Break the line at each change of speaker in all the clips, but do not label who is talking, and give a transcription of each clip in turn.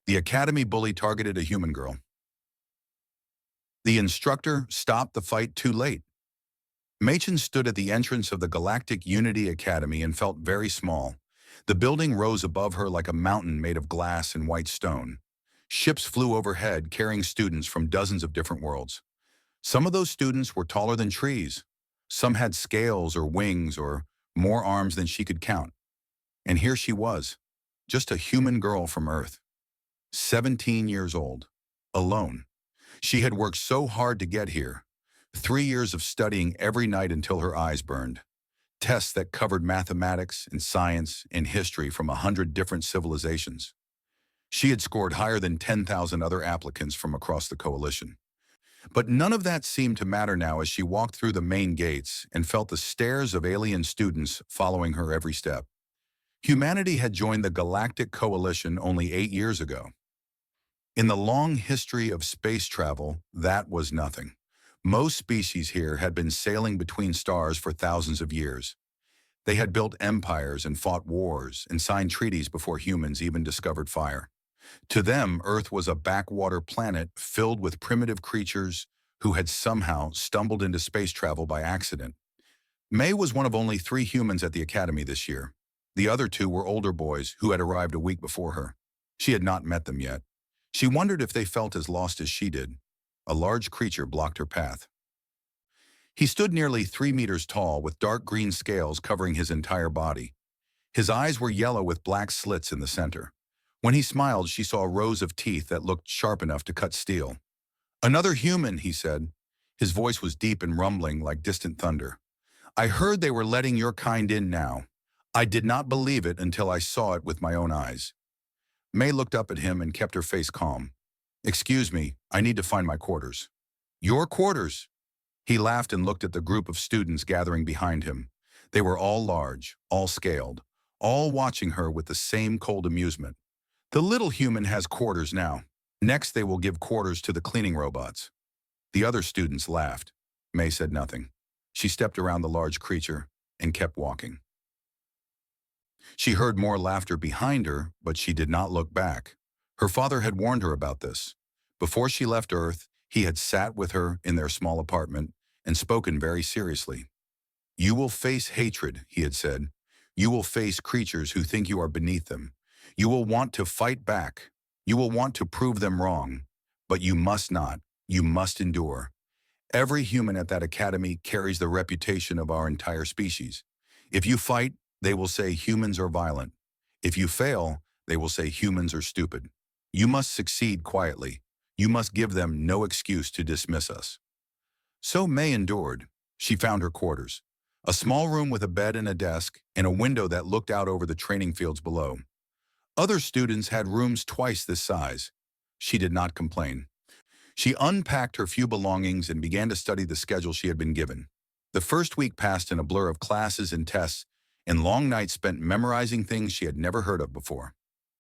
The academy bully targeted a human girl. The instructor stopped the fight too late. Machen stood at the entrance of the Galactic Unity Academy and felt very small. The building rose above her like a mountain made of glass and white stone. Ships flew overhead carrying students from dozens of different worlds. Some of those students were taller than trees. Some had scales or wings or more arms than she could count. And here she was, just a human girl from Earth, 17 years old, alone. She had worked so hard to get here, 3 years of studying every night until her eyes burned. Tests that covered mathematics and science and history from 100 different civilizations. She had scored higher than 10,000 other applicants from across the coalition. But none of that seemed to matter now as she walked through the main gates and felt the stares of alien students following her every step. Humanity had joined the Galactic Coalition only 8 years ago. In the long history of space travel, that was nothing. Most species here had been sailing between stars for thousands of years. They had built empires and fought wars and signed treaties before humans even discovered fire. To them, Earth was a backwater planet filled with primitive creatures who had somehow stumbled into space travel by accident. May was one of only 3 humans at the Academy this year. The other 2 were older boys who had arrived a week before her. She had not met them yet. She wondered if they felt as lost as she did. A large creature blocked her path. He stood nearly 3 meters tall with dark green scales covering his entire body. His eyes were yellow with black slits in the center. When he smiled, she saw rows of teeth that looked sharp enough to cut steel. "Another human," he said. His voice was deep and rumbling like distant thunder. "I heard they were letting your kind in now. I did not believe it until I saw it with my own eyes." May looked up at him and kept her face calm. "Excuse me, I need to find my quarters." "Your quarters?" He laughed and looked at the group of students gathering behind him. They were all large, all scaled, all watching her with the same cold amusement. "The little human has quarters now. Next they will give quarters to the cleaning robots." The other students laughed. May said nothing. She stepped around the large creature and kept walking. She heard more laughter behind her, but she did not look back. Her father had warned her about this. Before she left Earth, he had sat with her in their small apartment and spoken very seriously. "You will face hatred," he had said. "You will face creatures who think you are beneath them. You will want to fight back. You will want to prove them wrong. But you must not. You must endure." Every human at that academy carries the reputation of our entire species. If you fight, they will say humans are violent. If you fail, they will say humans are stupid. You must succeed quietly. You must give them no excuse to dismiss us. So May endured. She found her quarters. A small room with a bed and a desk, and a window that looked out over the training fields below. Other students had rooms twice this size. She did not complain. She unpacked her few belongings and began to study the schedule she had been given. The first week passed in a blur of classes and tests, and long nights spent memorizing things she had never heard of before.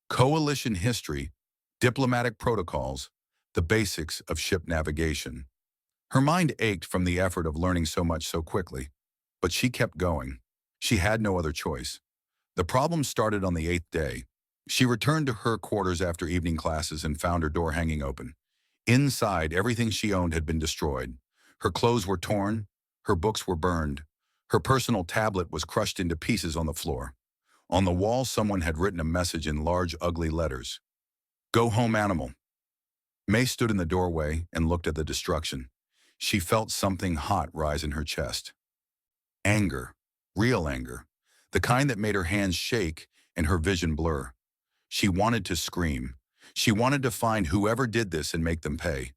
Coalition history, diplomatic protocols, the basics of ship navigation. Her mind ached from the effort of learning so much so quickly, but she kept going. She had no other choice. The problem started on the 8th day. She returned to her quarters after evening classes and found her door hanging open. Inside, everything she owned had been destroyed. Her clothes were torn, her books were burned, her personal tablet was crushed into pieces on the floor. On the wall, someone had written a message in large, ugly letters. "Go home, animal." May stood in the doorway and looked at the destruction. She felt something hot rise in her chest. Anger, real anger, the kind that made her hands shake and her vision blur. She wanted to scream. She wanted to find whoever did this and make them pay.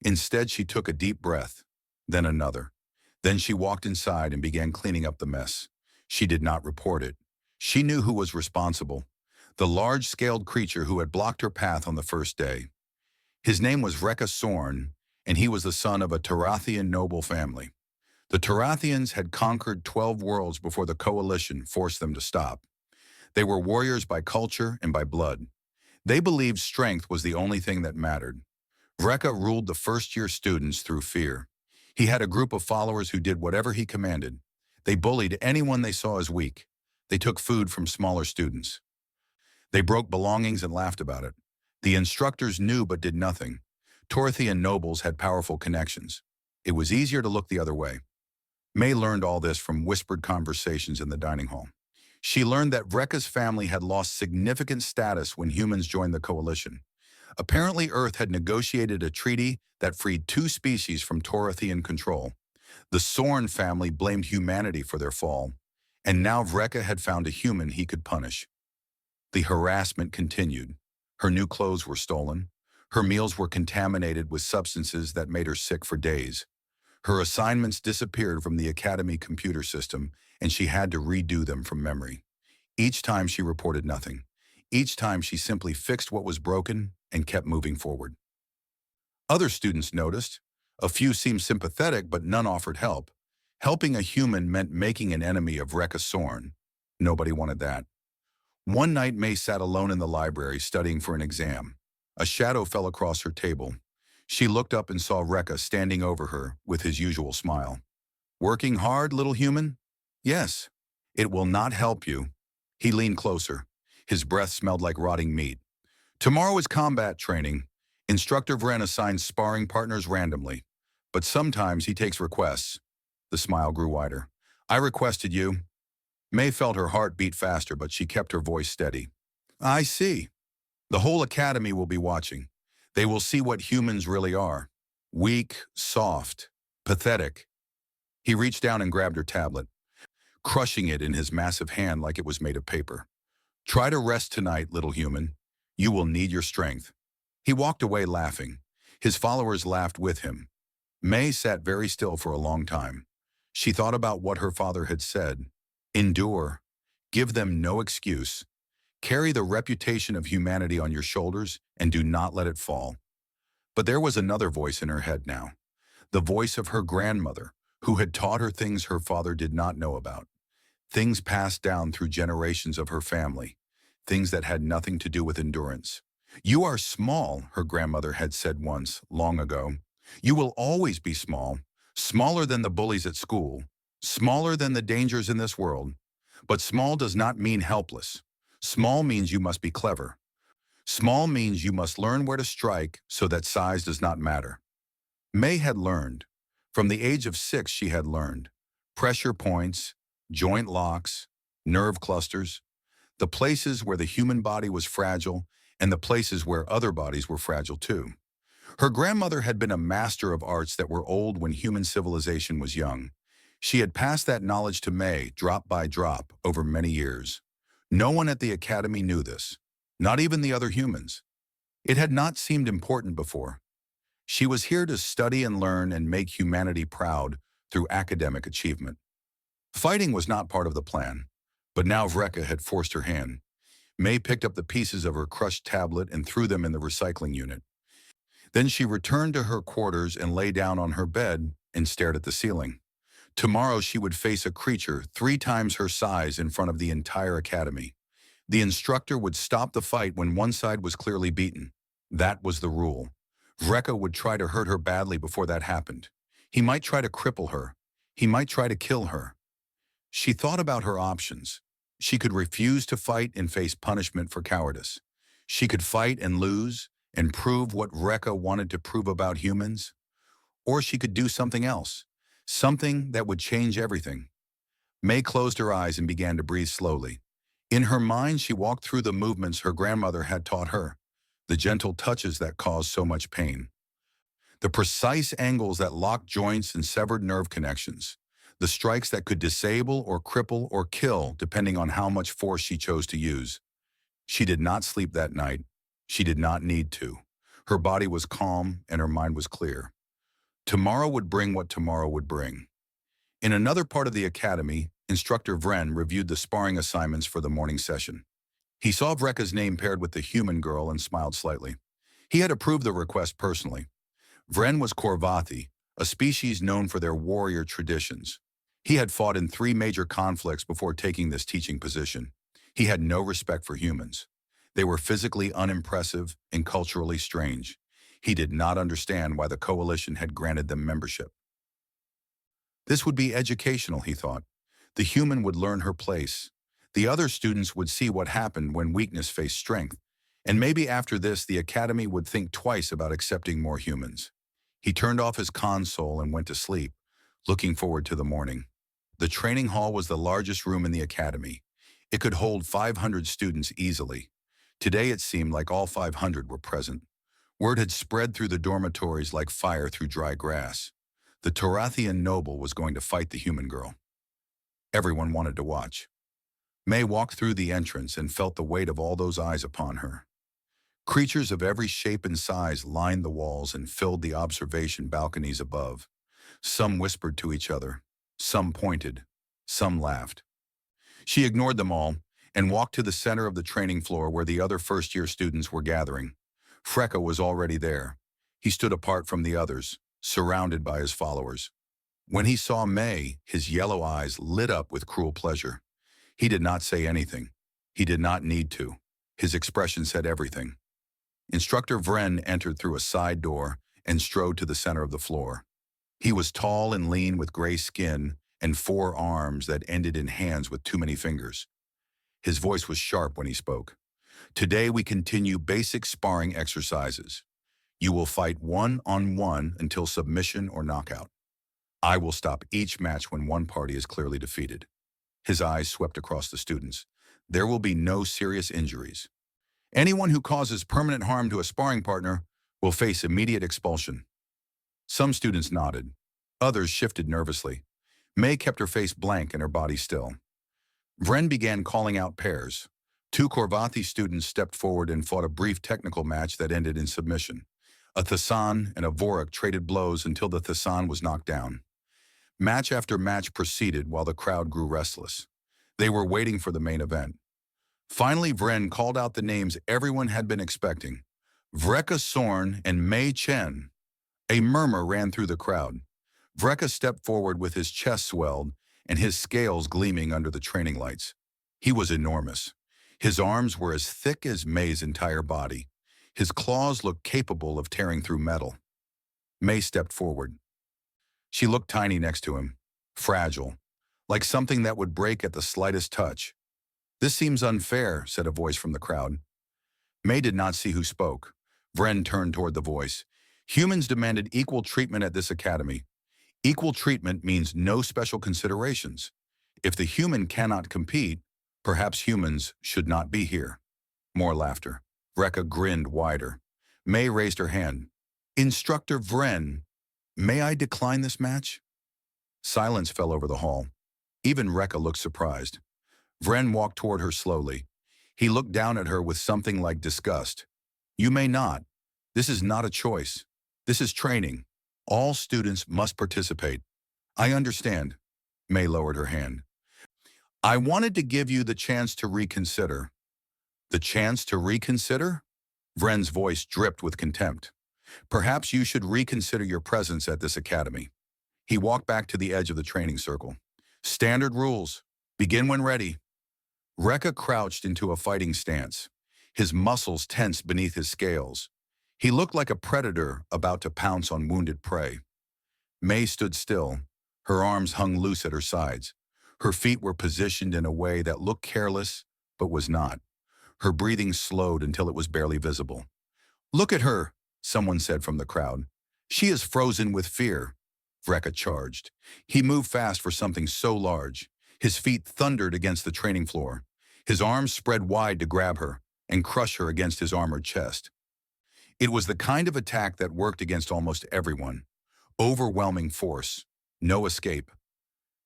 Instead, she took a deep breath, then another. Then she walked inside and began cleaning up the mess. She did not report it. She knew who was responsible, the large-scaled creature who had blocked her path on the first day. His name was Rekka Sorn, and he was the son of a Tarathian noble family. The Tarathians had conquered 12 worlds before the Coalition forced them to stop. They were warriors by culture and by blood. They believed strength was the only thing that mattered. Rekka ruled the first-year students through fear. He had a group of followers who did whatever he commanded. They bullied anyone they saw as weak. They took food from smaller students. They broke belongings and laughed about it. The instructors knew but did nothing. Torothian nobles had powerful connections. It was easier to look the other way. May learned all this from whispered conversations in the dining hall. She learned that Wreka's family had lost significant status when humans joined the coalition. Apparently, Earth had negotiated a treaty that freed two species from Torothian control. The Sorn family blamed humanity for their fall, and now Wreka had found a human he could punish. The harassment continued. Her new clothes were stolen. Her meals were contaminated with substances that made her sick for days. Her assignments disappeared from the academy computer system, and she had to redo them from memory. Each time she reported nothing. Each time she simply fixed what was broken and kept moving forward. Other students noticed. A few seemed sympathetic, but none offered help. Helping a human meant making an enemy of Wreka Sorn. Nobody wanted that. One night, May sat alone in the library studying for an exam. A shadow fell across her table. She looked up and saw Wreka standing over her with his usual smile. "Working hard, little human?" "Yes." "It will not help you." He leaned closer. His breath smelled like rotting meat. "Tomorrow is combat training. Instructor Vren assigns sparring partners randomly. But sometimes he takes requests." The smile grew wider. "I requested you." May felt her heart beat faster, but she kept her voice steady. "I see. The whole academy will be watching. They will see what humans really are. Weak, soft, pathetic." He reached down and grabbed her tablet, crushing it in his massive hand like it was made of paper. "Try to rest tonight, little human. You will need your strength." He walked away laughing. His followers laughed with him. May sat very still for a long time. She thought about what her father had said. Endure. Give them no excuse. Carry the reputation of humanity on your shoulders and do not let it fall. But there was another voice in her head now. The voice of her grandmother, who had taught her things her father did not know about. Things passed down through generations of her family. Things that had nothing to do with endurance. "You are small," her grandmother had said once, long ago. "You will always be small. Smaller than the bullies at school. Smaller than the dangers in this world. But small does not mean helpless. Small means you must be clever. Small means you must learn where to strike so that size does not matter." May had learned. From the age of 6 she had learned. Pressure points, joint locks, nerve clusters, the places where the human body was fragile and the places where other bodies were fragile too. Her grandmother had been a master of arts that were old when human civilization was young. She had passed that knowledge to May, drop by drop, over many years. No one at the academy knew this, not even the other humans. It had not seemed important before. She was here to study and learn and make humanity proud through academic achievement. Fighting was not part of the plan, but now Wreka had forced her hand. May picked up the pieces of her crushed tablet and threw them in the recycling unit. Then she returned to her quarters and lay down on her bed and stared at the ceiling. Tomorrow she would face a creature 3 times her size in front of the entire academy. The instructor would stop the fight when one side was clearly beaten. That was the rule. Wreka would try to hurt her badly before that happened. He might try to cripple her. He might try to kill her. She thought about her options. She could refuse to fight and face punishment for cowardice. She could fight and lose and prove what Wreka wanted to prove about humans. Or she could do something else. Something that would change everything. May closed her eyes and began to breathe slowly. In her mind, she walked through the movements her grandmother had taught her, the gentle touches that caused so much pain, the precise angles that locked joints and severed nerve connections, the strikes that could disable or cripple or kill depending on how much force she chose to use. She did not sleep that night. She did not need to. Her body was calm and her mind was clear. Tomorrow would bring what tomorrow would bring. In another part of the academy, Instructor Vren reviewed the sparring assignments for the morning session. He saw Wreka's name paired with the human girl and smiled slightly. He had approved the request personally. Vren was Korvathi, a species known for their warrior traditions. He had fought in 3 major conflicts before taking this teaching position. He had no respect for humans. They were physically unimpressive and culturally strange. He did not understand why the coalition had granted them membership. This would be educational, he thought. The human would learn her place. The other students would see what happened when weakness faced strength. And maybe after this, the Academy would think twice about accepting more humans. He turned off his console and went to sleep, looking forward to the morning. The training hall was the largest room in the Academy. It could hold 500 students easily. Today it seemed like all 500 were present. Word had spread through the dormitories like fire through dry grass. The Tarathian noble was going to fight the human girl. Everyone wanted to watch. May walked through the entrance and felt the weight of all those eyes upon her. Creatures of every shape and size lined the walls and filled the observation balconies above. Some whispered to each other, some pointed, some laughed. She ignored them all and walked to the center of the training floor where the other first-year students were gathering. Freka was already there. He stood apart from the others, surrounded by his followers. When he saw May, his yellow eyes lit up with cruel pleasure. He did not say anything. He did not need to. His expression said everything. Instructor Vren entered through a side door and strode to the center of the floor. He was tall and lean with gray skin and 4 arms that ended in hands with too many fingers. His voice was sharp when he spoke. Today we continue basic sparring exercises. You will fight one-on-one until submission or knockout. I will stop each match when one party is clearly defeated. His eyes swept across the students. There will be no serious injuries. Anyone who causes permanent harm to a sparring partner will face immediate expulsion. Some students nodded. Others shifted nervously. May kept her face blank and her body still. Vren began calling out pairs. 2 Korvathi students stepped forward and fought a brief technical match that ended in submission. A Thasan and a Vorak traded blows until the Thasan was knocked down. Match after match proceeded while the crowd grew restless. They were waiting for the main event. Finally, Vren called out the names everyone had been expecting. Vreka Sorn and Mei Chen. A murmur ran through the crowd. Vreka stepped forward with his chest swelled and his scales gleaming under the training lights. He was enormous. His arms were as thick as May's entire body. His claws looked capable of tearing through metal. May stepped forward. She looked tiny next to him, fragile, like something that would break at the slightest touch. This seems unfair, said a voice from the crowd. May did not see who spoke. Vren turned toward the voice. Humans demanded equal treatment at this academy. Equal treatment means no special considerations. If the human cannot compete, perhaps humans should not be here. More laughter. Vreka grinned wider. May raised her hand. Instructor Vren, may I decline this match? Silence fell over the hall. Even Vreka looked surprised. Vren walked toward her slowly. He looked down at her with something like disgust. You may not. This is not a choice. This is training. All students must participate. I understand. May lowered her hand. I wanted to give you the chance to reconsider. The chance to reconsider? Vren's voice dripped with contempt. Perhaps you should reconsider your presence at this academy. He walked back to the edge of the training circle. Standard rules. Begin when ready. Vreka crouched into a fighting stance. His muscles tensed beneath his scales. He looked like a predator about to pounce on wounded prey. May stood still. Her arms hung loose at her sides. Her feet were positioned in a way that looked careless, but was not. Her breathing slowed until it was barely visible. Look at her, someone said from the crowd. She is frozen with fear. Vreka charged. He moved fast for something so large. His feet thundered against the training floor. His arms spread wide to grab her and crush her against his armored chest. It was the kind of attack that worked against almost everyone. Overwhelming force. No escape.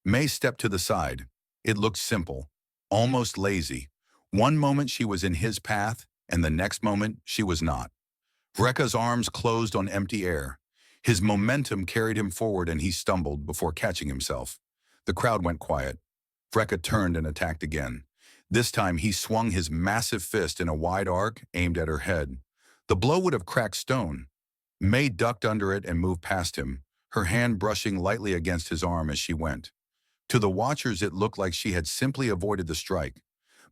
May stepped to the side. It looked simple, almost lazy. One moment she was in his path, and the next moment she was not. Vreka's arms closed on empty air. His momentum carried him forward and he stumbled before catching himself. The crowd went quiet. Vreka turned and attacked again. This time he swung his massive fist in a wide arc aimed at her head. The blow would have cracked stone. May ducked under it and moved past him, her hand brushing lightly against his arm as she went. To the watchers it looked like she had simply avoided the strike.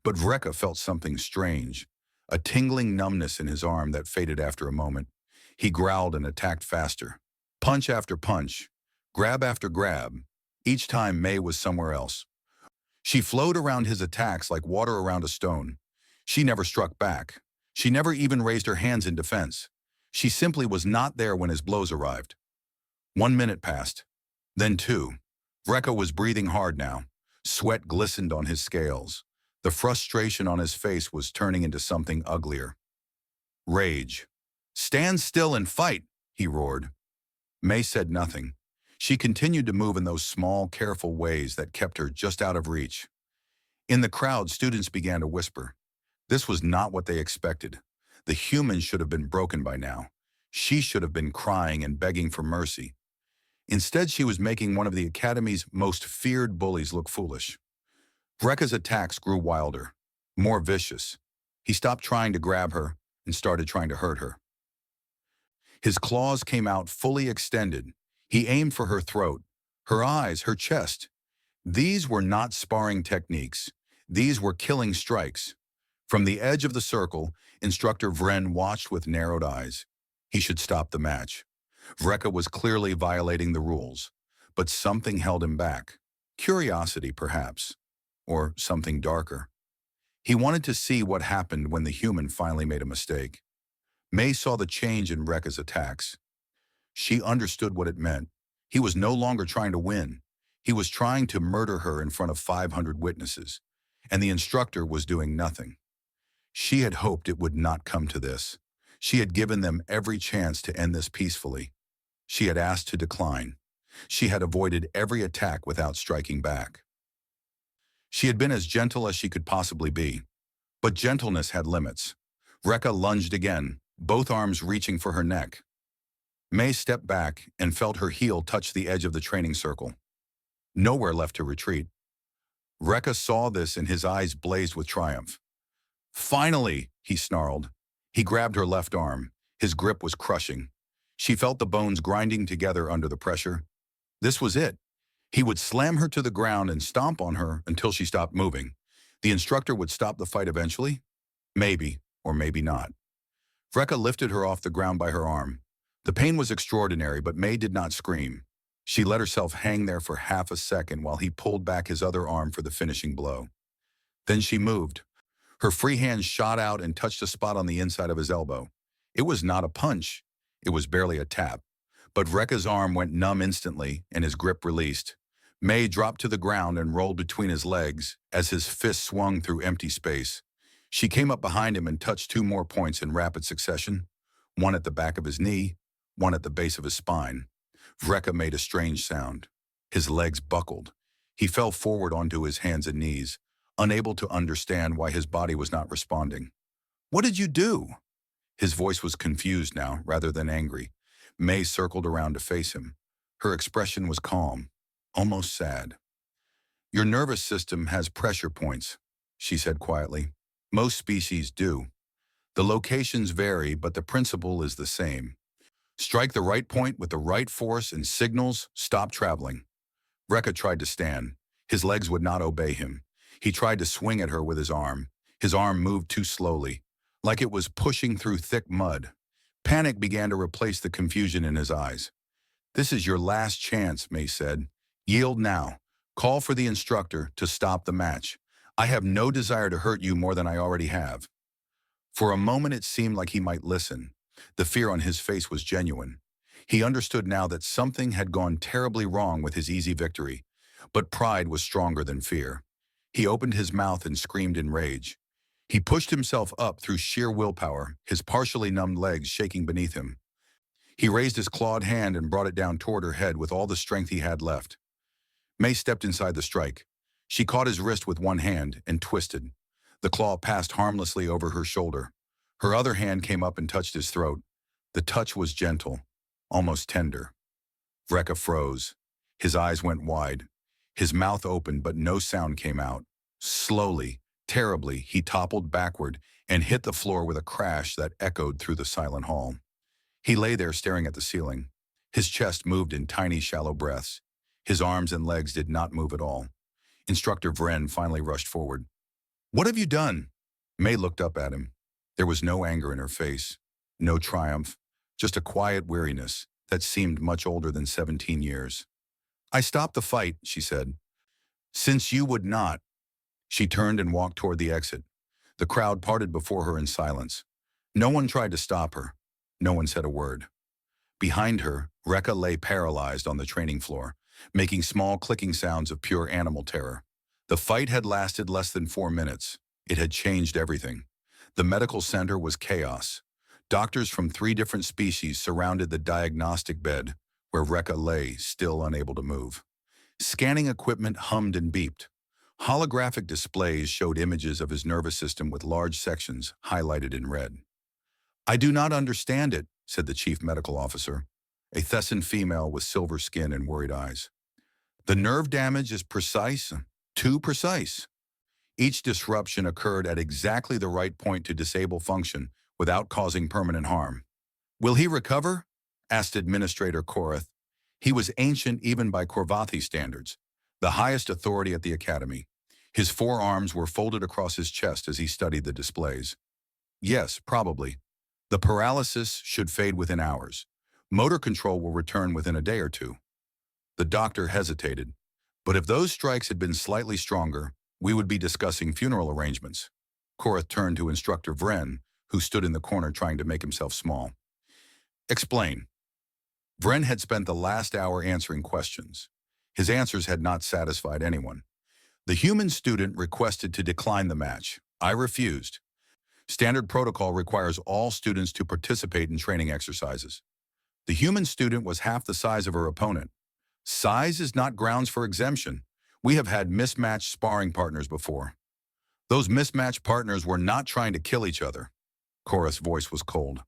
But Vreka felt something strange, a tingling numbness in his arm that faded after a moment. He growled and attacked faster. Punch after punch, grab after grab. Each time May was somewhere else. She flowed around his attacks like water around a stone. She never struck back. She never even raised her hands in defense. She simply was not there when his blows arrived. 1 minute passed. Then two. Rekka was breathing hard now. Sweat glistened on his scales. The frustration on his face was turning into something uglier. Rage. "Stand still and fight," he roared. May said nothing. She continued to move in those small, careful ways that kept her just out of reach. In the crowd, students began to whisper. This was not what they expected. The human should have been broken by now. She should have been crying and begging for mercy. Instead, she was making one of the Academy's most feared bullies look foolish. Rekka's attacks grew wilder, more vicious. He stopped trying to grab her and started trying to hurt her. His claws came out fully extended. He aimed for her throat, her eyes, her chest. These were not sparring techniques. These were killing strikes. From the edge of the circle, Instructor Vren watched with narrowed eyes. He should stop the match. Rekka was clearly violating the rules, but something held him back. Curiosity, perhaps, or something darker. He wanted to see what happened when the human finally made a mistake. May saw the change in Rekka's attacks. She understood what it meant. He was no longer trying to win. He was trying to murder her in front of 500 witnesses, and the instructor was doing nothing. She had hoped it would not come to this. She had given them every chance to end this peacefully. She had asked to decline. She had avoided every attack without striking back. She had been as gentle as she could possibly be. But gentleness had limits. Rekka lunged again, both arms reaching for her neck. May stepped back and felt her heel touch the edge of the training circle. Nowhere left to retreat. Rekka saw this and his eyes blazed with triumph. "Finally," he snarled. He grabbed her left arm. His grip was crushing. She felt the bones grinding together under the pressure. This was it. He would slam her to the ground and stomp on her until she stopped moving. The instructor would stop the fight eventually? Maybe, or maybe not. Rekka lifted her off the ground by her arm. The pain was extraordinary, but May did not scream. She let herself hang there for half a second while he pulled back his other arm for the finishing blow. Then she moved. Her free hand shot out and touched a spot on the inside of his elbow. It was not a punch. It was barely a tap. But Rekka's arm went numb instantly, and his grip released. May dropped to the ground and rolled between his legs as his fist swung through empty space. She came up behind him and touched two more points in rapid succession, one at the back of his knee, one at the base of his spine. Rekka made a strange sound. His legs buckled. He fell forward onto his hands and knees, unable to understand why his body was not responding. "What did you do?" His voice was confused now, rather than angry. May circled around to face him. Her expression was calm, almost sad. "Your nervous system has pressure points," she said quietly. "Most species do. The locations vary, but the principle is the same. Strike the right point with the right force and signals stop traveling." Rekka tried to stand. His legs would not obey him. He tried to swing at her with his arm. His arm moved too slowly, like it was pushing through thick mud. Panic began to replace the confusion in his eyes. "This is your last chance," May said. "Yield now. Call for the instructor to stop the match. I have no desire to hurt you more than I already have." For a moment it seemed like he might listen. The fear on his face was genuine. He understood now that something had gone terribly wrong with his easy victory, but pride was stronger than fear. He opened his mouth and screamed in rage. He pushed himself up through sheer willpower, his partially numbed legs shaking beneath him. He raised his clawed hand and brought it down toward her head with all the strength he had left. May stepped inside the strike. She caught his wrist with one hand and twisted. The claw passed harmlessly over her shoulder. Her other hand came up and touched his throat. The touch was gentle, almost tender. Rekka froze. His eyes went wide. His mouth opened, but no sound came out. Slowly, terribly, he toppled backward and hit the floor with a crash that echoed through the silent hall. He lay there staring at the ceiling. His chest moved in tiny, shallow breaths. His arms and legs did not move at all. Instructor Vren finally rushed forward. "What have you done?" May looked up at him. There was no anger in her face, no triumph, just a quiet weariness that seemed much older than 17 years. "I stopped the fight," she said. "Since you would not." She turned and walked toward the exit. The crowd parted before her in silence. No one tried to stop her. No one said a word. Behind her, Rekka lay paralyzed on the training floor, making small clicking sounds of pure animal terror. The fight had lasted less than 4 minutes. It had changed everything. The medical center was chaos. Doctors from 3 different species surrounded the diagnostic bed, where Rekka lay, still unable to move. Scanning equipment hummed and beeped. Holographic displays showed images of his nervous system with large sections highlighted in red. "I do not understand it," said the chief medical officer, a Thessan female with silver skin and worried eyes. "The nerve damage is precise, too precise. Each disruption occurred at exactly the right point to disable function without causing permanent harm." "Will he recover?" asked Administrator Korath. He was ancient even by Korvathi standards, the highest authority at the academy. His forearms were folded across his chest as he studied the displays. "Yes, probably. The paralysis should fade within hours. Motor control will return within a day or two." The doctor hesitated. "But if those strikes had been slightly stronger, we would be discussing funeral arrangements." Korath turned to Instructor Vren, who stood in the corner trying to make himself small. "Explain." Vren had spent the last hour answering questions. His answers had not satisfied anyone. "The human student requested to decline the match. I refused. Standard protocol requires all students to participate in training exercises. The human student was half the size of her opponent. Size is not grounds for exemption. We have had mismatched sparring partners before. Those mismatched partners were not trying to kill each other." Korath's voice was cold.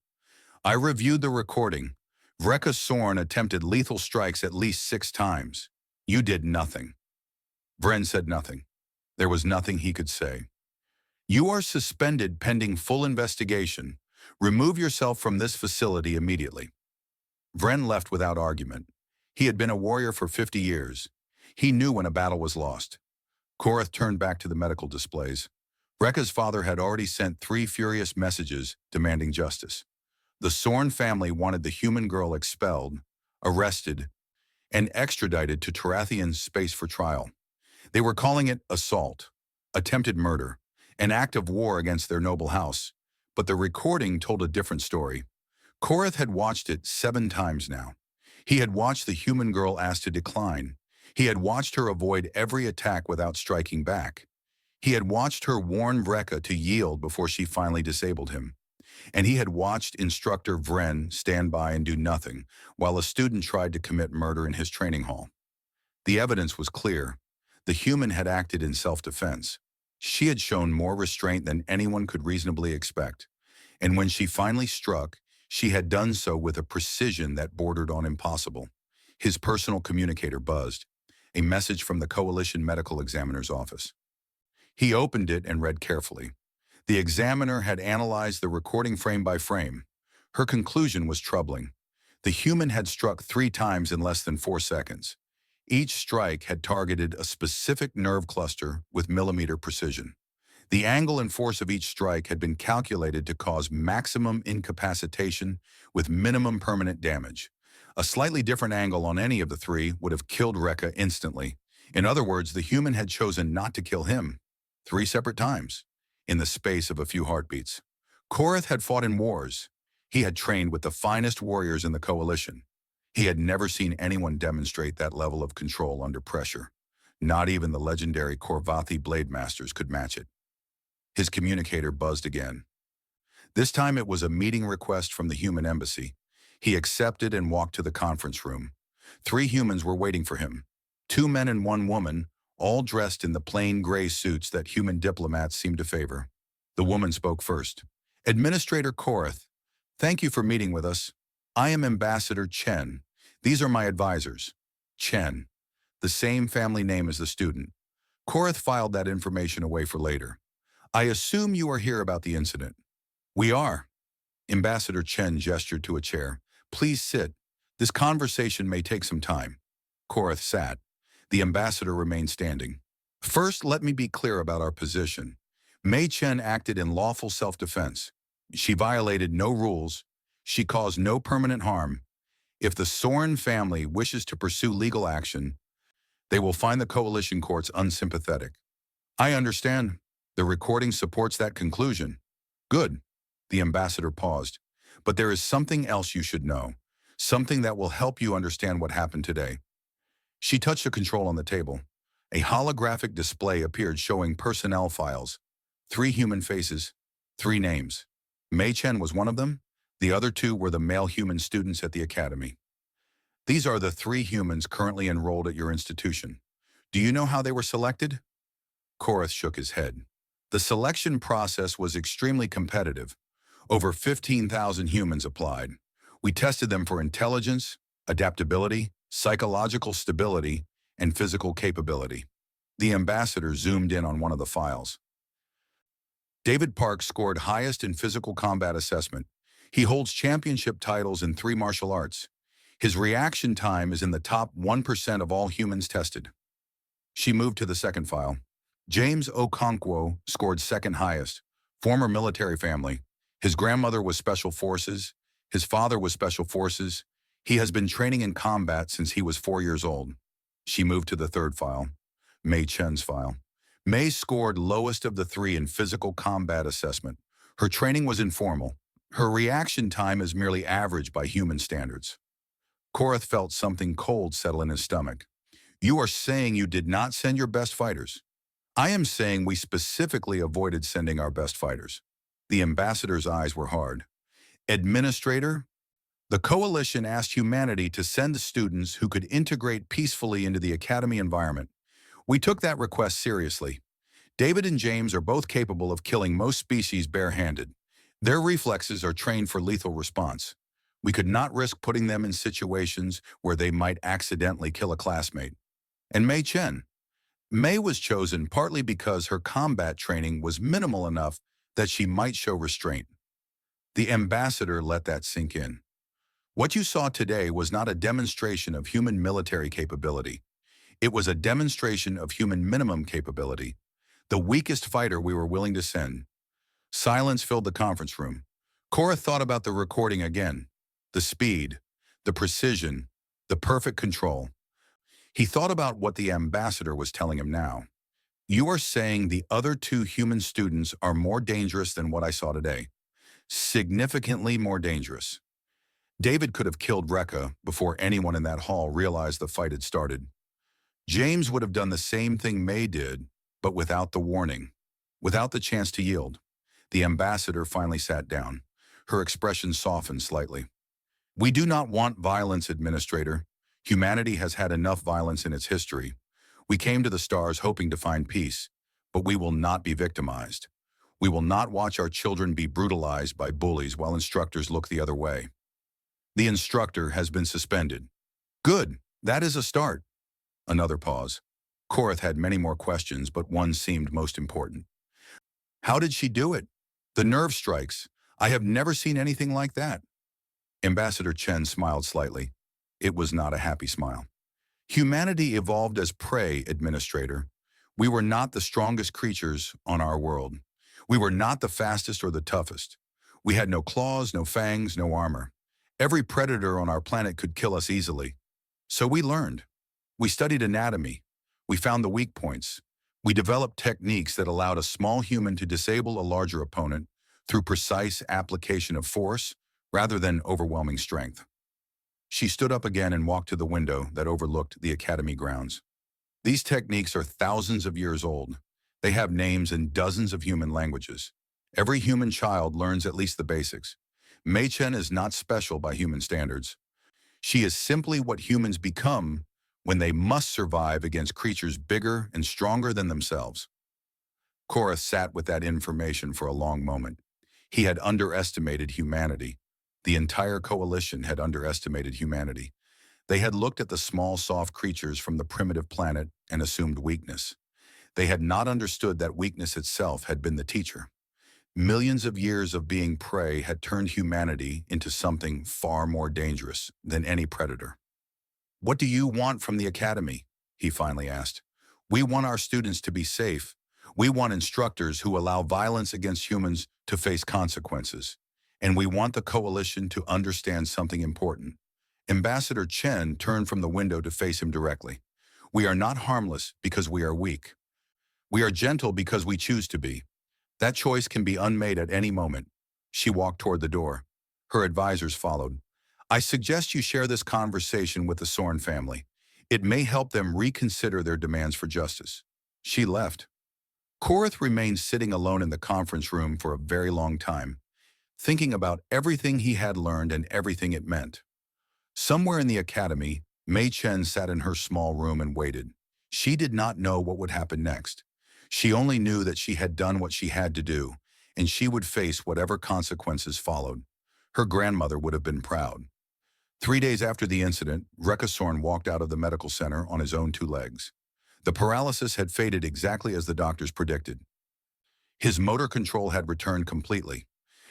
"I reviewed the recording. Vreka Sorn attempted lethal strikes at least 6 times. You did nothing." Vren said nothing. There was nothing he could say. "You are suspended pending full investigation. Remove yourself from this facility immediately." Vren left without argument. He had been a warrior for 50 years. He knew when a battle was lost. Korath turned back to the medical displays. Vreka's father had already sent 3 furious messages demanding justice. The Sorn family wanted the human girl expelled, arrested, and extradited to Tarathian space for trial. They were calling it assault, attempted murder, an act of war against their noble house. But the recording told a different story. Korath had watched it 7 times now. He had watched the human girl asked to decline. He had watched her avoid every attack without striking back. He had watched her warn Vreka to yield before she finally disabled him. And he had watched Instructor Vren stand by and do nothing, while a student tried to commit murder in his training hall. The evidence was clear. The human had acted in self-defense. She had shown more restraint than anyone could reasonably expect. And when she finally struck, she had done so with a precision that bordered on impossible. His personal communicator buzzed, a message from the Coalition Medical Examiner's office. He opened it and read carefully. The examiner had analyzed the recording frame by frame. Her conclusion was troubling. The human had struck 3 times in less than 4 seconds. Each strike had targeted a specific nerve cluster with millimeter precision. The angle and force of each strike had been calculated to cause maximum incapacitation with minimum permanent damage. A slightly different angle on any of the 3 would have killed Rekka instantly. In other words, the human had chosen not to kill him 3 separate times, in the space of a few heartbeats. Korath had fought in wars. He had trained with the finest warriors in the Coalition. He had never seen anyone demonstrate that level of control under pressure. Not even the legendary Korvathi Blade Masters could match it. His communicator buzzed again. This time it was a meeting request from the human embassy. He accepted and walked to the conference room. 3 humans were waiting for him. 2 men and 1 woman, all dressed in the plain gray suits that human diplomats seemed to favor. The woman spoke first. "Administrator Korath, thank you for meeting with us. I am Ambassador Chen. These are my advisors." Chen, the same family name as the student. Korath filed that information away for later. "I assume you are here about the incident." "We are." Ambassador Chen gestured to a chair. "Please sit. This conversation may take some time." Korath sat. The ambassador remained standing. "First, let me be clear about our position. Mei Chen acted in lawful self-defense. She violated no rules. She caused no permanent harm. If the Soren family wishes to pursue legal action, they will find the coalition courts unsympathetic." "I understand. The recording supports that conclusion." "Good. The ambassador paused. But there is something else you should know. Something that will help you understand what happened today. She touched a control on the table. A holographic display appeared showing personnel files. 3 human faces, 3 names. Mei Chen was one of them. The other 2 were the male human students at the academy. These are the 3 humans currently enrolled at your institution. Do you know how they were selected? Korath shook his head. The selection process was extremely competitive. Over 15,000 humans applied. We tested them for intelligence, adaptability, psychological stability, and physical capability. The ambassador zoomed in on one of the files. David Park scored highest in physical combat assessment. He holds championship titles in 3 martial arts. His reaction time is in the top 1% of all humans tested. She moved to the second file. James Okonkwo scored second highest. Former military family. His grandmother was Special Forces. His father was Special Forces. He has been training in combat since he was 4 years old. She moved to the third file. Mei Chen's file. Mei scored lowest of the 3 in physical combat assessment. Her training was informal. Her reaction time is merely average by human standards. Korath felt something cold settle in his stomach. You are saying you did not send your best fighters. I am saying we specifically avoided sending our best fighters. The ambassador's eyes were hard. Administrator, the coalition asked humanity to send students who could integrate peacefully into the academy environment. We took that request seriously. David and James are both capable of killing most species barehanded. Their reflexes are trained for lethal response. We could not risk putting them in situations where they might accidentally kill a classmate. And Mei Chen. Mei was chosen partly because her combat training was minimal enough that she might show restraint. The ambassador let that sink in. What you saw today was not a demonstration of human military capability. It was a demonstration of human minimum capability, the weakest fighter we were willing to send. Silence filled the conference room. Korath thought about the recording again. The speed, the precision, the perfect control. He thought about what the ambassador was telling him now. You are saying the other 2 human students are more dangerous than what I saw today. Significantly more dangerous. David could have killed Rekka before anyone in that hall realized the fight had started. James would have done the same thing Mei did, but without the warning, without the chance to yield. The ambassador finally sat down. Her expression softened slightly. We do not want violence, Administrator. Humanity has had enough violence in its history. We came to the stars hoping to find peace, but we will not be victimized. We will not watch our children be brutalized by bullies while instructors look the other way. The instructor has been suspended. Good, that is a start. Another pause. Korath had many more questions, but one seemed most important. How did she do it? The nerve strikes. I have never seen anything like that. Ambassador Chen smiled slightly. It was not a happy smile. Humanity evolved as prey, Administrator. We were not the strongest creatures on our world. We were not the fastest or the toughest. We had no claws, no fangs, no armor. Every predator on our planet could kill us easily. So we learned. We studied anatomy. We found the weak points. We developed techniques that allowed a small human to disable a larger opponent through precise application of force rather than overwhelming strength. She stood up again and walked to the window that overlooked the academy grounds. These techniques are thousands of years old. They have names in dozens of human languages. Every human child learns at least the basics. Mei Chen is not special by human standards. She is simply what humans become when they must survive against creatures bigger and stronger than themselves. Korath sat with that information for a long moment. He had underestimated humanity. The entire coalition had underestimated humanity. They had looked at the small, soft creatures from the primitive planet and assumed weakness. They had not understood that weakness itself had been the teacher. Millions of years of being prey had turned humanity into something far more dangerous than any predator. What do you want from the academy? He finally asked. We want our students to be safe. We want instructors who allow violence against humans to face consequences. And we want the coalition to understand something important. Ambassador Chen turned from the window to face him directly. We are not harmless because we are weak. We are gentle because we choose to be. That choice can be unmade at any moment. She walked toward the door. Her advisors followed. I suggest you share this conversation with the Sorn family. It may help them reconsider their demands for justice. She left. Korath remained sitting alone in the conference room for a very long time, thinking about everything he had learned and everything it meant. Somewhere in the academy, Mei Chen sat in her small room and waited. She did not know what would happen next. She only knew that she had done what she had to do, and she would face whatever consequences followed. Her grandmother would have been proud. 3 days after the incident, Sorn walked out of the medical center on his own 2 legs. The paralysis had faded exactly as the doctors predicted. His motor control had returned completely.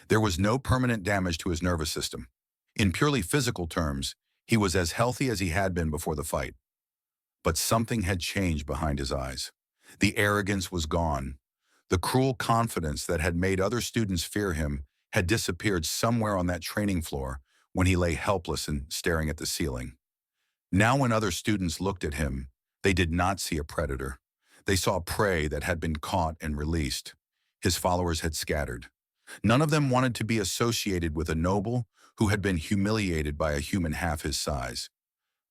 There was no permanent damage to his nervous system. In purely physical terms, he was as healthy as he had been before the fight. But something had changed behind his eyes. The arrogance was gone. The cruel confidence that had made other students fear him had disappeared somewhere on that training floor when he lay helpless and staring at the ceiling. Now when other students looked at him, they did not see a predator. They saw prey that had been caught and released. His followers had scattered. None of them wanted to be associated with a noble who had been humiliated by a human half his size.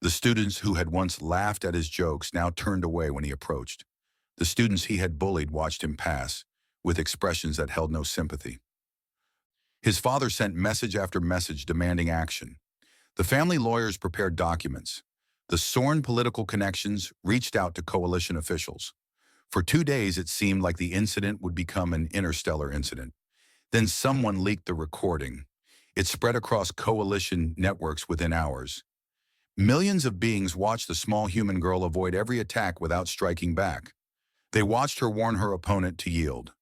The students who had once laughed at his jokes now turned away when he approached. The students he had bullied watched him pass, with expressions that held no sympathy. His father sent message after message demanding action. The family lawyers prepared documents. The Sorn political connections reached out to coalition officials. For 2 days, it seemed like the incident would become an interstellar incident. Then someone leaked the recording. It spread across coalition networks within hours. Millions of beings watched the small human girl avoid every attack without striking back. They watched her warn her opponent to yield.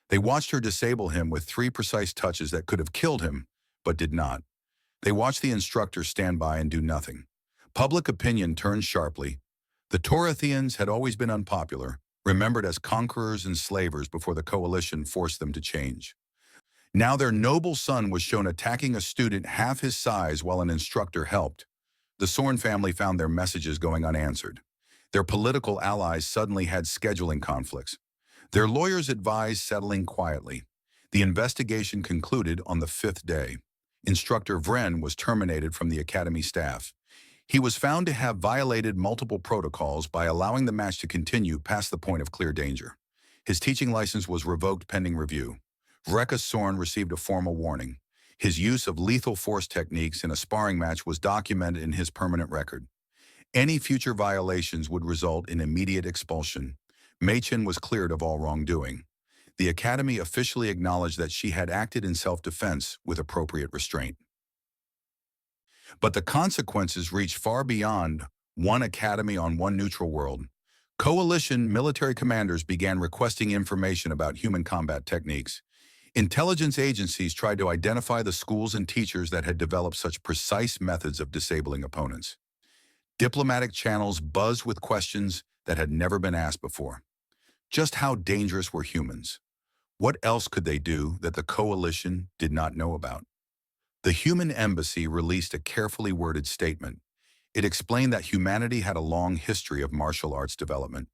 They watched her disable him with 3 precise touches that could have killed him, but did not. They watched the instructor stand by and do nothing. Public opinion turned sharply. The Torathians had always been unpopular, remembered as conquerors and slavers before the coalition forced them to change. Now their noble son was shown attacking a student half his size while an instructor helped. The Sorn family found their messages going unanswered. Their political allies suddenly had scheduling conflicts. Their lawyers advised settling quietly. The investigation concluded on the 5th day. Instructor Vren was terminated from the academy staff. He was found to have violated multiple protocols by allowing the match to continue past the point of clear danger. His teaching license was revoked pending review. Sorn received a formal warning. His use of lethal force techniques in a sparring match was documented in his permanent record. Any future violations would result in immediate expulsion. Mei Chen was cleared of all wrongdoing. The academy officially acknowledged that she had acted in self-defense with appropriate restraint. But the consequences reached far beyond one academy on one neutral world. Coalition military commanders began requesting information about human combat techniques. Intelligence agencies tried to identify the schools and teachers that had developed such precise methods of disabling opponents. Diplomatic channels buzzed with questions that had never been asked before. Just how dangerous were humans? What else could they do that the coalition did not know about? The Human Embassy released a carefully worded statement. It explained that humanity had a long history of martial arts development.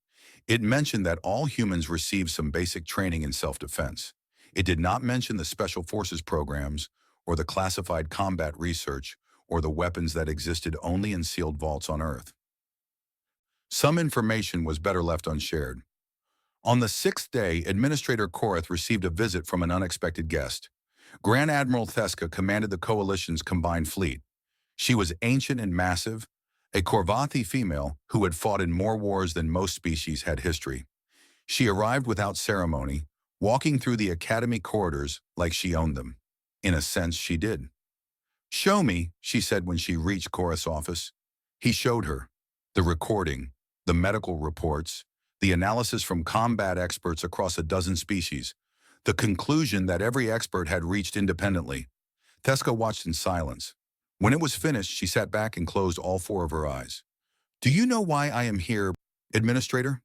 It mentioned that all humans received some basic training in self-defense. It did not mention the special forces programs or the classified combat research or the weapons that existed only in sealed vaults on Earth. Some information was better left unshared. On the 6th day, Administrator Korath received a visit from an unexpected guest. Grand Admiral Theska commanded the Coalition's combined fleet. She was ancient and massive, a Korvathi female who had fought in more wars than most species had history. She arrived without ceremony, walking through the academy corridors like she owned them. In a sense, she did. "Show me," she said when she reached Korath's office. He showed her the recording, the medical reports, the analysis from combat experts across a dozen species, the conclusion that every expert had reached independently. Theska watched in silence. When it was finished, she sat back and closed all 4 of her eyes. "Do you know why I am here, Administrator?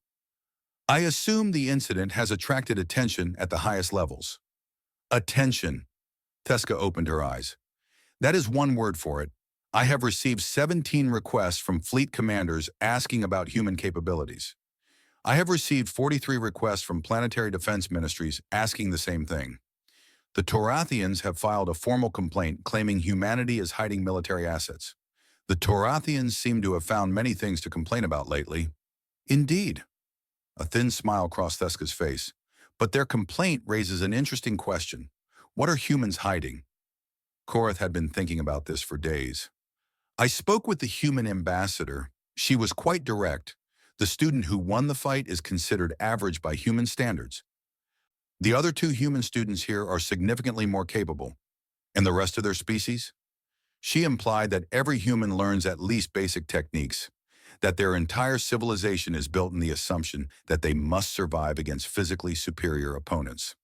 I assume the incident has attracted attention at the highest levels." Attention. Theska opened her eyes. "That is one word for it. I have received 17 requests from fleet commanders asking about human capabilities. I have received 43 requests from planetary defense ministries asking the same thing. The Torathians have filed a formal complaint claiming humanity is hiding military assets. The Torathians seem to have found many things to complain about lately. Indeed. A thin smile crossed Theska's face. But their complaint raises an interesting question. What are humans hiding? Korath had been thinking about this for days. I spoke with the human ambassador. She was quite direct. The student who won the fight is considered average by human standards. The other two human students here are significantly more capable. And the rest of their species? She implied that every human learns at least basic techniques, that their entire civilization is built on the assumption that they must survive against physically superior opponents.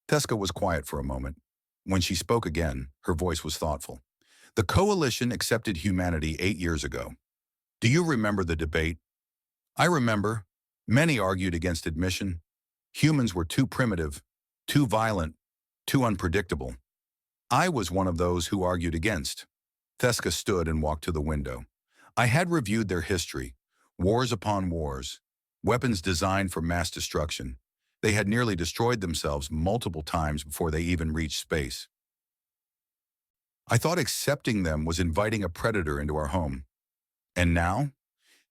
Theska was quiet for a moment. When she spoke again, her voice was thoughtful. The coalition accepted humanity 8 years ago. Do you remember the debate? I remember. Many argued against admission. Humans were too primitive, too violent, too unpredictable. I was one of those who argued against. Theska stood and walked to the window. I had reviewed their history, wars upon wars, weapons designed for mass destruction. They had nearly destroyed themselves multiple times before they even reached space. I thought accepting them was inviting a predator into our home. And now?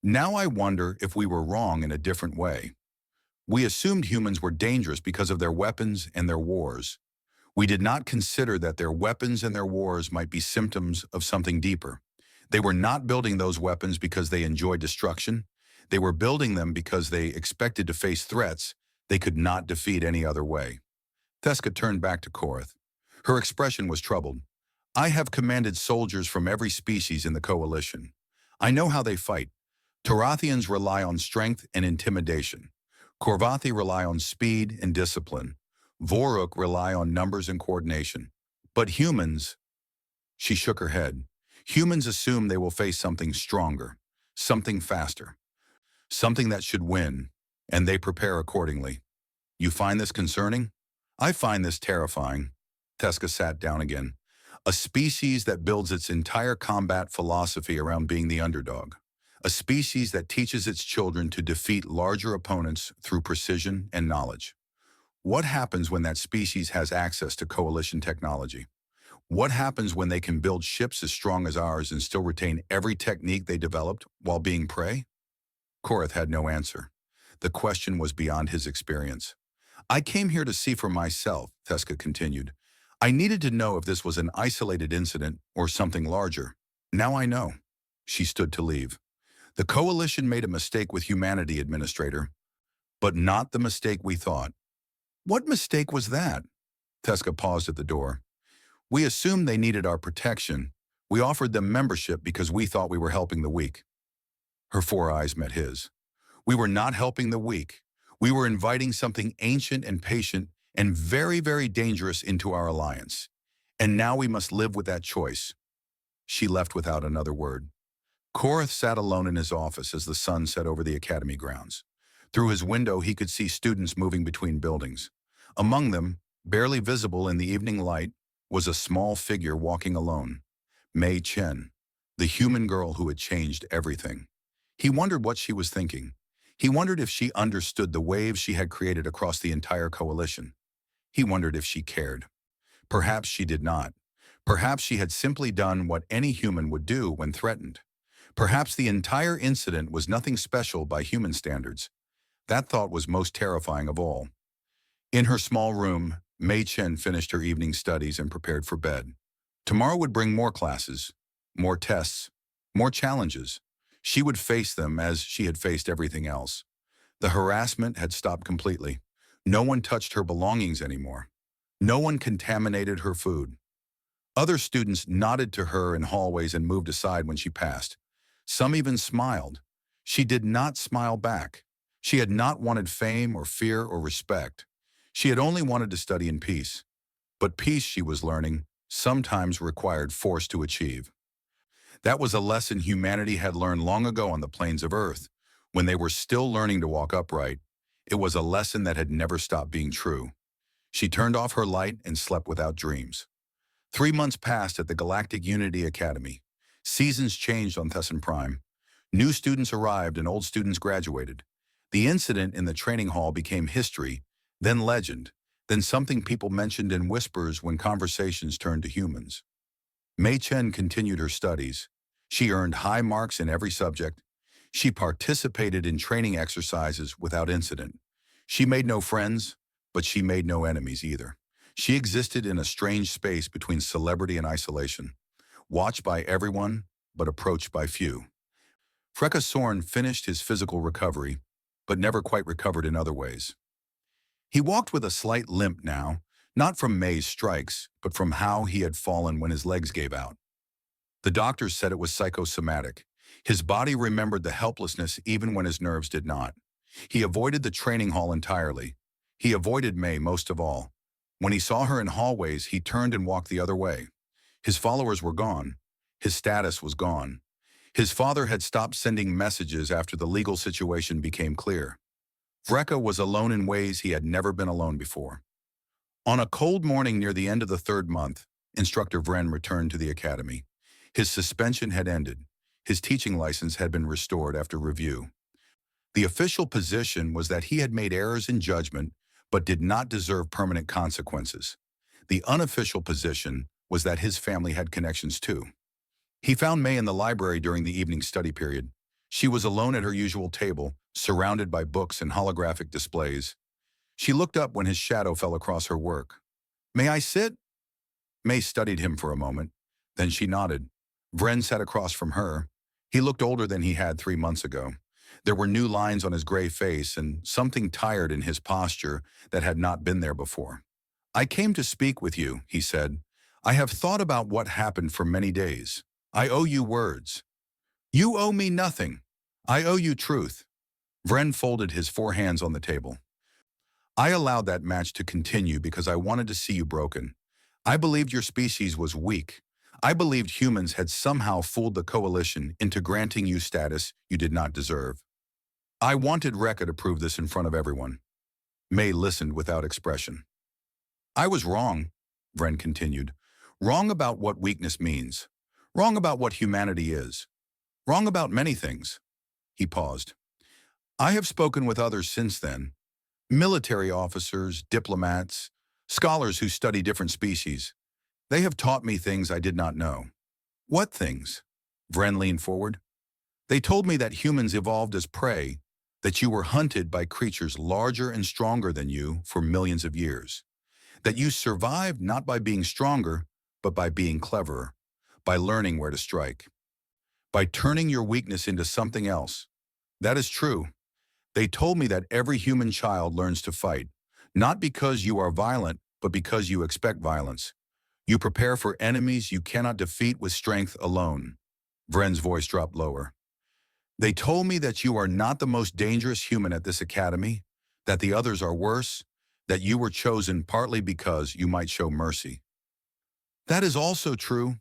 Now I wonder if we were wrong in a different way. We assumed humans were dangerous because of their weapons and their wars. We did not consider that their weapons and their wars might be symptoms of something deeper. They were not building those weapons because they enjoyed destruction. They were building them because they expected to face threats they could not defeat any other way. Theska turned back to Korath. Her expression was troubled. I have commanded soldiers from every species in the coalition. I know how they fight. Torathians rely on strength and intimidation. Korvathi rely on speed and discipline. Voruk rely on numbers and coordination. But humans, she shook her head, humans assume they will face something stronger, something faster, something that should win, and they prepare accordingly. You find this concerning? I find this terrifying. Theska sat down again. A species that builds its entire combat philosophy around being the underdog. A species that teaches its children to defeat larger opponents through precision and knowledge. What happens when that species has access to coalition technology? What happens when they can build ships as strong as ours and still retain every technique they developed while being prey? Korath had no answer. The question was beyond his experience. I came here to see for myself, Theska continued. I needed to know if this was an isolated incident or something larger. Now I know. She stood to leave. The coalition made a mistake with humanity, Administrator, but not the mistake we thought. What mistake was that? Theska paused at the door. We assumed they needed our protection. We offered them membership because we thought we were helping the weak. Her 4 eyes met his. We were not helping the weak. We were inviting something ancient and patient and very, very dangerous into our alliance. And now we must live with that choice. She left without another word. Korath sat alone in his office as the sun set over the academy grounds. Through his window, he could see students moving between buildings. Among them, barely visible in the evening light, was a small figure walking alone. Mei Chen, the human girl who had changed everything. He wondered what she was thinking. He wondered if she understood the waves she had created across the entire coalition. He wondered if she cared. Perhaps she did not. Perhaps she had simply done what any human would do when threatened. Perhaps the entire incident was nothing special by human standards. That thought was most terrifying of all. In her small room, Mei Chen finished her evening studies and prepared for bed. Tomorrow would bring more classes, more tests, more challenges. She would face them as she had faced everything else. The harassment had stopped completely. No one touched her belongings anymore. No one contaminated her food. Other students nodded to her in hallways and moved aside when she passed. Some even smiled. She did not smile back. She had not wanted fame or fear or respect. She had only wanted to study in peace. But peace, she was learning, sometimes required force to achieve. That was a lesson humanity had learned long ago on the plains of Earth, when they were still learning to walk upright. It was a lesson that had never stopped being true. She turned off her light and slept without dreams. 3 months passed at the Galactic Unity Academy. Seasons changed on Thesson Prime. New students arrived and old students graduated. The incident in the training hall became history, then legend, then something people mentioned in whispers when conversations turned to humans. Mei Chen continued her studies. She earned high marks in every subject. She participated in training exercises without incident. She made no friends, but she made no enemies either. She existed in a strange space between celebrity and isolation, watched by everyone, but approached by few. Freka Sorn finished his physical recovery, but never quite recovered in other ways. He walked with a slight limp now, not from May's strikes, but from how he had fallen when his legs gave out. The doctors said it was psychosomatic. His body remembered the helplessness even when his nerves did not. He avoided the training hall entirely. He avoided May most of all. When he saw her in hallways, he turned and walked the other way. His followers were gone. His status was gone. His father had stopped sending messages after the legal situation became clear. Vreka was alone in ways he had never been alone before. On a cold morning near the end of the third month, Instructor Vren returned to the academy. His suspension had ended. His teaching license had been restored after review. The official position was that he had made errors in judgment, but did not deserve permanent consequences. The unofficial position was that his family had connections too. He found May in the library during the evening study period. She was alone at her usual table, surrounded by books and holographic displays. She looked up when his shadow fell across her work. "May I sit?" May studied him for a moment. Then she nodded. Vren sat across from her. He looked older than he had 3 months ago. There were new lines on his gray face and something tired in his posture that had not been there before. "I came to speak with you," he said. "I have thought about what happened for many days. I owe you words." "You owe me nothing. I owe you truth." Vren folded his 4 hands on the table. "I allowed that match to continue because I wanted to see you broken. I believed your species was weak. I believed humans had somehow fooled the coalition into granting you status you did not deserve. I wanted Rekka to prove this in front of everyone." May listened without expression. "I was wrong," Vren continued. "Wrong about what weakness means. Wrong about what humanity is. Wrong about many things." He paused. "I have spoken with others since then. Military officers, diplomats, scholars who study different species. They have taught me things I did not know." "What things?" Vren leaned forward. "They told me that humans evolved as prey, that you were hunted by creatures larger and stronger than you for millions of years. That you survived not by being stronger, but by being cleverer, by learning where to strike, by turning your weakness into something else. That is true. They told me that every human child learns to fight, not because you are violent, but because you expect violence. You prepare for enemies you cannot defeat with strength alone." Vren's voice dropped lower. "They told me that you are not the most dangerous human at this academy, that the others are worse, that you were chosen partly because you might show mercy." "That is also true."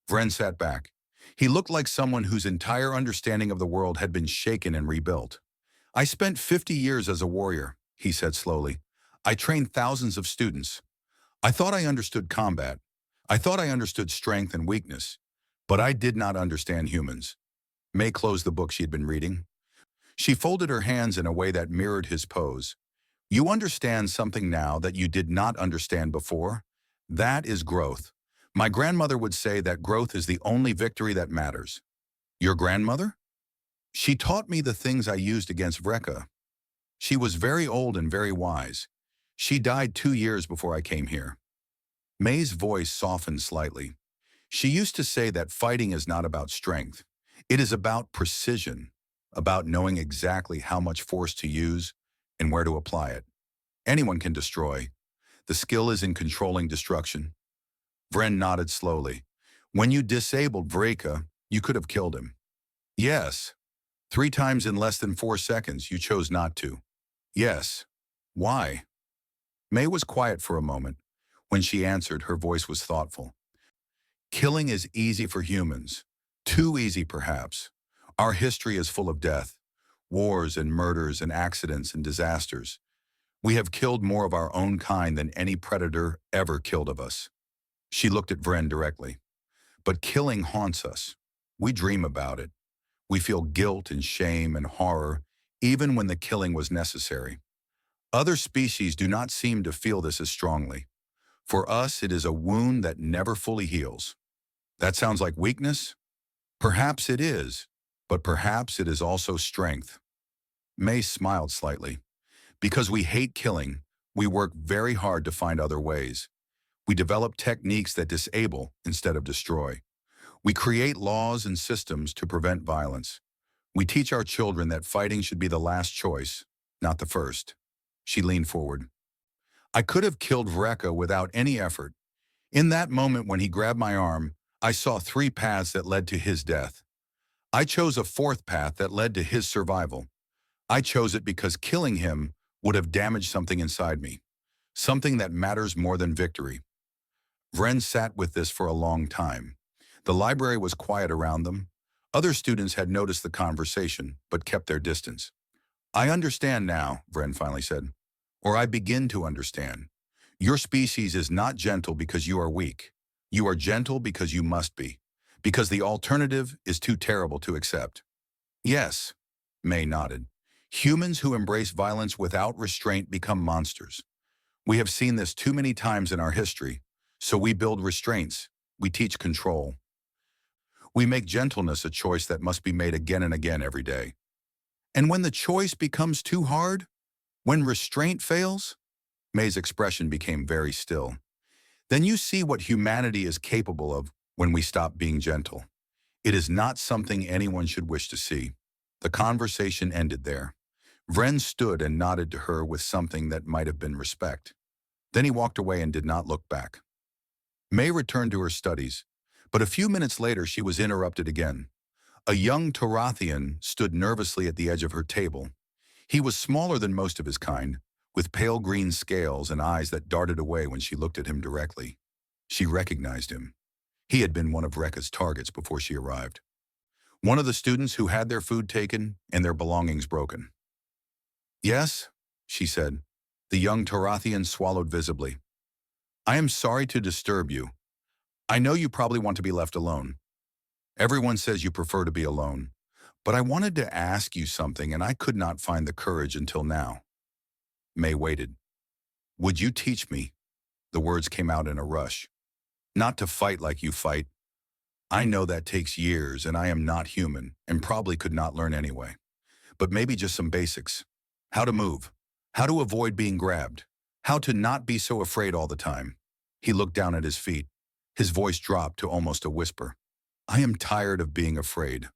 Vren sat back. He looked like someone whose entire understanding of the world had been shaken and rebuilt. "I spent 50 years as a warrior," he said slowly. "I trained thousands of students. I thought I understood combat. I thought I understood strength and weakness. But I did not understand humans." May closed the book she had been reading. She folded her hands in a way that mirrored his pose. "You understand something now that you did not understand before? That is growth. My grandmother would say that growth is the only victory that matters." "Your grandmother?" "She taught me the things I used against Vreka. She was very old and very wise. She died 2 years before I came here." May's voice softened slightly. "She used to say that fighting is not about strength. It is about precision, about knowing exactly how much force to use and where to apply it. Anyone can destroy. The skill is in controlling destruction." Vren nodded slowly. "When you disabled Vreka, you could have killed him." "Yes. 3 times in less than 4 seconds, you chose not to." "Yes. Why?" May was quiet for a moment. When she answered, her voice was thoughtful. "Killing is easy for humans. Too easy, perhaps. Our history is full of death, wars and murders and accidents and disasters. We have killed more of our own kind than any predator ever killed of us." She looked at Vren directly. "But killing haunts us. We dream about it. We feel guilt and shame and horror, even when the killing was necessary. Other species do not seem to feel this as strongly. For us, it is a wound that never fully heals. That sounds like weakness? Perhaps it is, but perhaps it is also strength. May smiled slightly. Because we hate killing, we work very hard to find other ways. We develop techniques that disable instead of destroy. We create laws and systems to prevent violence. We teach our children that fighting should be the last choice, not the first. She leaned forward. I could have killed Vreka without any effort. In that moment when he grabbed my arm, I saw three paths that led to his death. I chose a fourth path that led to his survival. I chose it because killing him would have damaged something inside me, something that matters more than victory. Vren sat with this for a long time. The library was quiet around them. Other students had noticed the conversation, but kept their distance. I understand now, Vren finally said. Or I begin to understand. Your species is not gentle because you are weak. You are gentle because you must be. Because the alternative is too terrible to accept. Yes, May nodded. Humans who embrace violence without restraint become monsters. We have seen this too many times in our history, so we build restraints. We teach control. We make gentleness a choice that must be made again and again every day. And when the choice becomes too hard, when restraint fails, May's expression became very still. Then you see what humanity is capable of when we stop being gentle. It is not something anyone should wish to see. The conversation ended there. Vren stood and nodded to her with something that might have been respect. Then he walked away and did not look back. May returned to her studies, but a few minutes later she was interrupted again. A young Tarathian stood nervously at the edge of her table. He was smaller than most of his kind, with pale green scales and eyes that darted away when she looked at him directly. She recognized him. He had been one of Rekka's targets before she arrived. One of the students who had their food taken and their belongings broken. Yes, she said. The young Tarathian swallowed visibly. I am sorry to disturb you. I know you probably want to be left alone. Everyone says you prefer to be alone. But I wanted to ask you something and I could not find the courage until now. May waited. Would you teach me? The words came out in a rush. Not to fight like you fight. I know that takes years and I am not human and probably could not learn anyway. But maybe just some basics. How to move. How to avoid being grabbed. How to not be so afraid all the time. He looked down at his feet. His voice dropped to almost a whisper. I am tired of being afraid.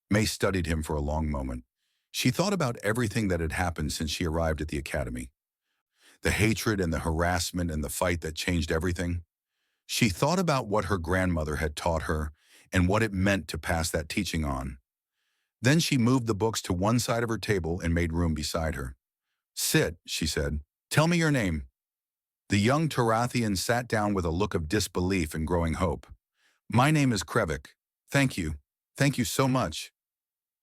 May studied him for a long moment. She thought about everything that had happened since she arrived at the academy. The hatred and the harassment and the fight that changed everything. She thought about what her grandmother had taught her and what it meant to pass that teaching on. Then she moved the books to one side of her table and made room beside her. Sit, she said. Tell me your name. The young Tarathian sat down with a look of disbelief and growing hope. My name is Krevik. Thank you. Thank you so much.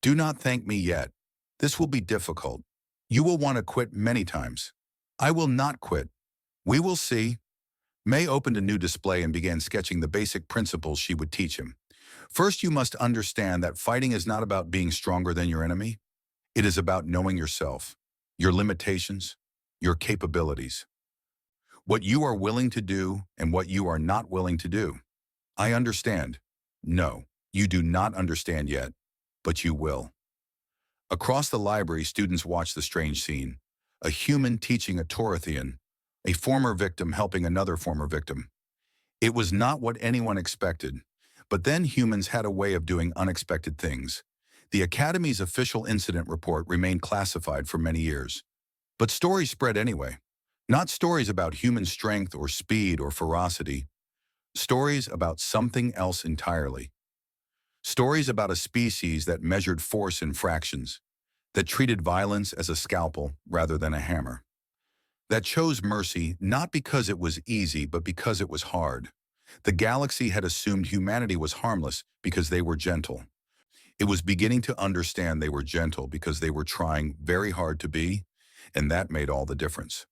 Do not thank me yet. This will be difficult. You will want to quit many times. I will not quit. We will see. May opened a new display and began sketching the basic principles she would teach him. First, you must understand that fighting is not about being stronger than your enemy. It is about knowing yourself, your limitations, your capabilities, what you are willing to do and what you are not willing to do. I understand. No, you do not understand yet, but you will. Across the library, students watched the strange scene. A human teaching a Tarathian, a former victim helping another former victim. It was not what anyone expected, but then humans had a way of doing unexpected things. The Academy's official incident report remained classified for many years. But stories spread anyway. Not stories about human strength or speed or ferocity. Stories about something else entirely. Stories about a species that measured force in fractions, that treated violence as a scalpel rather than a hammer, that chose mercy not because it was easy but because it was hard. The galaxy had assumed humanity was harmless because they were gentle. It was beginning to understand they were gentle because they were trying very hard to be, and that made all the difference.